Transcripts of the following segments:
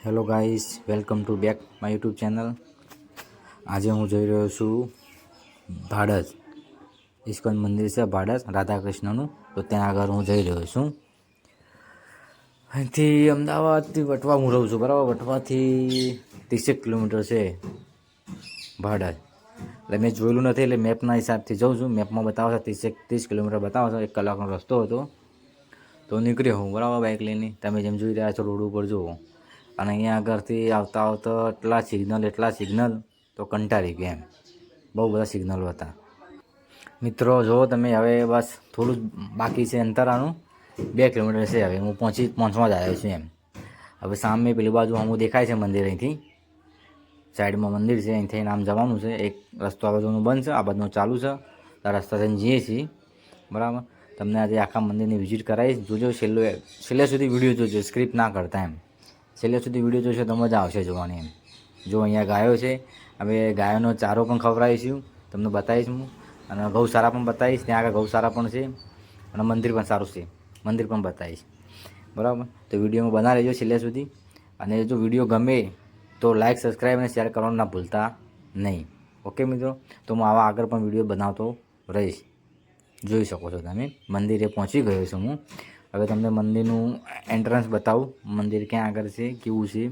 Hello guys, welcome to back my YouTube channel. આજે હું જઈ રહ્યો છું ભાડજ. ઇસ્કોન મંદિર છે ભાડજ રાધાકૃષ્ણનું, તો ત્યાં આગળ હું જઈ રહ્યો છું. અહીંથી અમદાવાદથી વટવા હું રહું છું, બરાબર. વટવાથી 30 કિલોમીટર છે ભાડજ. એટલે મેં જોયેલું નથી, એટલે મેપના હિસાબથી જાઉં છું. મેપમાં બતાવે છે 30 કિલોમીટર બતાવે છે. 1 કલાકનો રસ્તો હતો, તો નીકળ્યો હું, બરાબર, બાઇક લઈને. તમે જેમ જોઈ રહ્યા છો રોડ ઉપર જુઓ. અને અહીંયા આગળથી આવતા એટલા સિગ્નલ તો કંટાળી ગયા એમ. બહુ બધા સિગ્નલો હતા મિત્રો. જો તમે હવે બસ થોડું જ બાકી છે અંતરાનું, 2 કિલોમીટર છે. હવે હું પહોંચવા જ આવ્યો છું એમ. હવે સામે પેલી બાજુ હું દેખાય છે મંદિર, અહીંથી સાઈડમાં મંદિર છે, અહીંથી આમ જવાનું છે. એક રસ્તો આ બાજુનો બંધ છે, આ બાજુનો ચાલુ છે. આ રસ્તા થઈને જઈએ છીએ, બરાબર. તમને આજે આખા મંદિરની વિઝિટ કરાવીશ. જોજો છેલ્લે સુધી વિડીયો જોજો, સ્ક્રિપ્ટ ના કરતા એમ. છેલ્લે સુધી વિડીયો જોશો તો મજા આવશે જોવાની એમ. જો અહીંયા ગાયો છે, હવે ગાયોનો ચારો પણ ખવડાવીશું, તમને બતાવીશ હું. અને ગૌશાળા પણ બતાવીશ, ત્યાં આગળ ગૌશાળા પણ છે. અને મંદિર પણ સારું છે, મંદિર પણ બતાવીશ, બરાબર. તો વિડીયોમાં બના રહેજો છેલ્લે સુધી. અને જો વિડીયો ગમે તો લાઇક, સબસ્ક્રાઈબ અને શેર કરવાનું ના ભૂલતા નહીં. ઓકે મિત્રો, તો હું આવા આગળ પણ વિડીયો બનાવતો રહીશ. જોઈ શકો છો તમે, મંદિરે પહોંચી ગયો છું હું. હવે તમને મંદિરનું એન્ટ્રન્સ બતાવું. મંદિર ક્યાં આગળ છે, કેવું છે.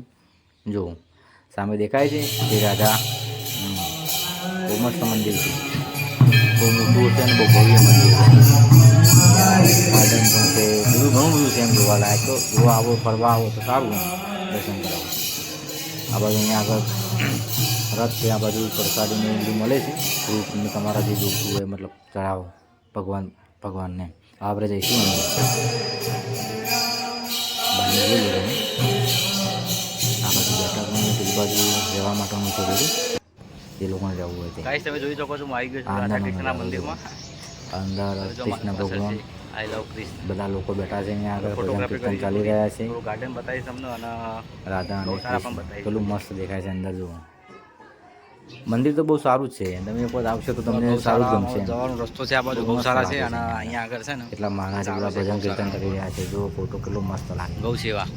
જો સામે દેખાય છે તે રાધા. બહુ મસ્ત મંદિર છે, બહુ મોટું છે અને બહુ ભવ્ય મંદિર છે. ગાર્ડન પણ છે, બધું ઘણું બધું છે એમ જોવાલાયક. તો જો આવો, ફરવા આવો તો સારું એમ, દર્શન કરાવો. આ બાજુ અહીંયા આગળ રથ છે, આ બાજુ પ્રસાદીને બધું મળે છે. ફ્રૂટ તમારા જે જોઈતું હોય, મતલબ ચઢાવો ભગવાનને. આપણે જઈશું અંદર. બાજુ જોઈ લો તમે, આ બાજુ બેઠા પણ પેલી બાજુ રહેવા માટેનું છે બધું, જે લોકોને જવું હોય તે. ગાઈસ તમે જોઈ શકો છો, હું આવી ગયો છું રાધા કૃષ્ણના મંદિરમાં. અંદર કૃષ્ણ ભગવાન, આઈ લવ કૃષ્ણ. બધા લોકો બેઠા છે અહીંયા આગળ. ભજન કીર્તન ચાલી રહ્યા છે. ગાર્ડન બતાવીશ તમને, અને રાધા અને ગૌશાળા પણ કૃષ્ણ બતાવીશ. પેલું મસ્ત દેખાય છે અંદર. જુઓ, મંદિર તો બહુ સારું જ છે. તમે એક વખત આવશો તો તમને સારું જ ગમશે. જવાનો રસ્તો છે, આ બાજુ ગૌશાળા છે, અને અહીંયા આગળ છે ને એટલા માણસ બધા ભજન કીર્તન કરી રહ્યા છે. જો ફોટો કેટલો મસ્ત લાગે, ગૌ સેવા.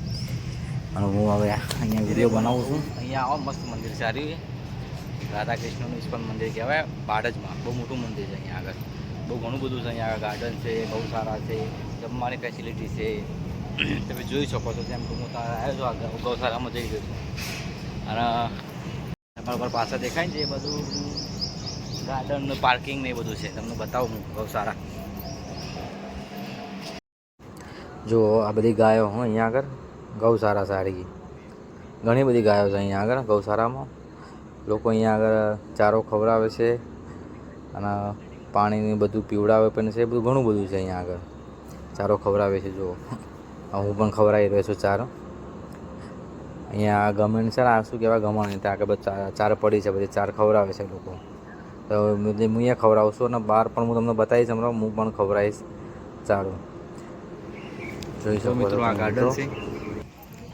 અને હું હવે અહીંયા વિડીયો બનાવું છું. અહીંયા આવો, મસ્ત મંદિર છે. સારી રાધા કૃષ્ણનું ઇસ્કોન મંદિર કહેવાય ભાડજમાં. બહુ મોટું મંદિર છે. અહીંયા આગળ બહુ ઘણું બધું છે. અહીંયા આગળ ગાર્ડન છે, ગૌશાળા છે, જમવાની ફેસિલિટી છે. તમે જોઈ શકો છો. જેમ હું આવ્યો છું ગૌશાળામાં જઈ ગયો છું. અને તમારા પર પાછળ દેખાય છે એ બધું ગાર્ડન, પાર્કિંગ ને એ બધું છે. તમને બતાવું હું ગૌશાળા. જો આ બધી ગાયો હોય અહીંયા આગળ ગૌશાળા સારી, ઘણી બધી ગાયો છે અહીંયા આગળ ગૌશાળામાં. લોકો અહીંયા આગળ ચારો ખવડાવે છે અને પાણીને બધું પીવડાવે પણ છે. બધું ઘણું બધું છે અહીંયા આગળ. ચારો ખવડાવે છે. જો હું પણ ખવડાવી રહ્યો છું ચારો. અહીંયા ગમણ છે, આ શું કહેવાય, ગમણ. ત્યાં આગળ બધા ચાર પડી છે, બધી ચાર ખવડાવે છે લોકો. તો હું અહીંયા ખવડાવું છું, અને બહાર પણ હું તમને બતાવીશ. હમણાં હું પણ ખવડાવીશ ચારો. જોઈ શકો મિત્રો, આ ગાર્ડન છે, મિત્રો.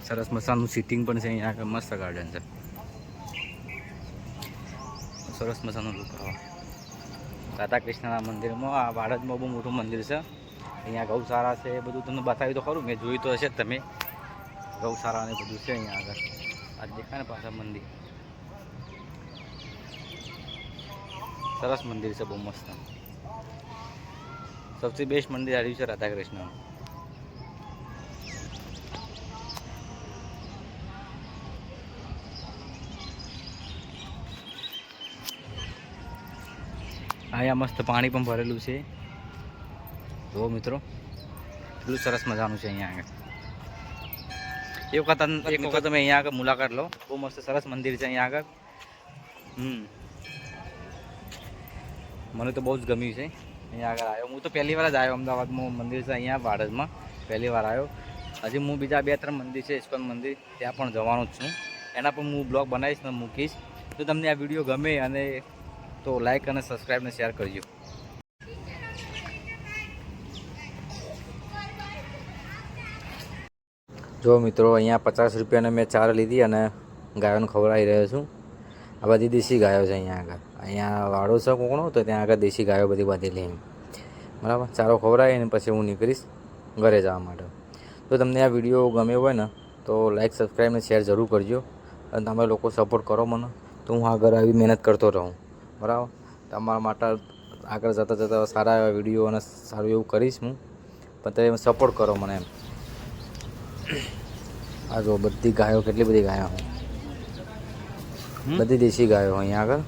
સરસ મજાનું સીટિંગ પણ છે અહીંયા આગળ. મસ્ત ગાર્ડન છે, સરસ મજાનું લુક આવે. રાધા કૃષ્ણના મંદિરમાં, આ ભારતમાં બહુ મોટું મંદિર છે. અહીંયા ગૌશાળા છે, બધું તમને બતાવ્યું તો ખરું. મેં જોયું તો હશે જ તમે. ગૌશાળા ને બધું છે અહીંયા આગળ. આ દેખાય ને પાછા મંદિર. સરસ મંદિર છે, બહુ મસ્ત. સૌથી બેસ્ટ મંદિર આવ્યું છે રાધા કૃષ્ણનું. અહીંયા મસ્ત પાણી પણ ભરેલું છે. જુઓ મિત્રો, એટલું સરસ મજાનું છે અહીંયા આગળ. એક વખત તમે અહીંયા આગળ મુલાકાત લો. બહુ મસ્ત સરસ મંદિર છે અહીંયા આગળ. મને તો બહુ જ ગમ્યું છે. અહીંયા આગળ આવ્યો હું તો પહેલી વાર જ આવ્યો. અમદાવાદમાં મંદિર છે અહીંયા ભાડજમાં, પહેલી વાર આવ્યો. હજી હું બીજા 2-3 મંદિર છે ઇસ્કોન મંદિર, ત્યાં પણ જવાનો જ છું. એના પણ હું બ્લોગ બનાવીશ ને મૂકીશ. તો તમને આ વિડીયો ગમે અને તો લાઈક અને સબસ્ક્રાઈબ ને શેર કરજો. જો મિત્રો, અહીંયા 50 રૂપિયાને મેં ચાર લીધી અને ગાયોને ખવડાવી રહ્યો છું. આ બધી દેશી ગાયો છે અહીંયા આગળ. અહીંયા વાડો છે કોકણો, તો ત્યાં આગળ દેશી ગાયો બધી બાંધેલી એમ, બરાબર. ચારો ખવડાવીને પછી હું નીકળીશ ઘરે જવા માટે. તો તમને આ વિડીયો ગમ્યો હોય ને તો લાઈક સબસ્ક્રાઈબ અને શેર જરૂર કરજો. અને તમે લોકો સપોર્ટ કરો મને તો હું આગળ આવી મહેનત કરતો રહું. બરાબર, તમારા માટે આગળ જતાં સારા એવા વિડીયો અને સારું એવું કરીશ હું, પણ તમે સપોર્ટ કરો મને એમ. આ જો બધી ગાયો, કેટલી બધી ગાયો, બધી દેશી ગાયો અહીંયા આગળ.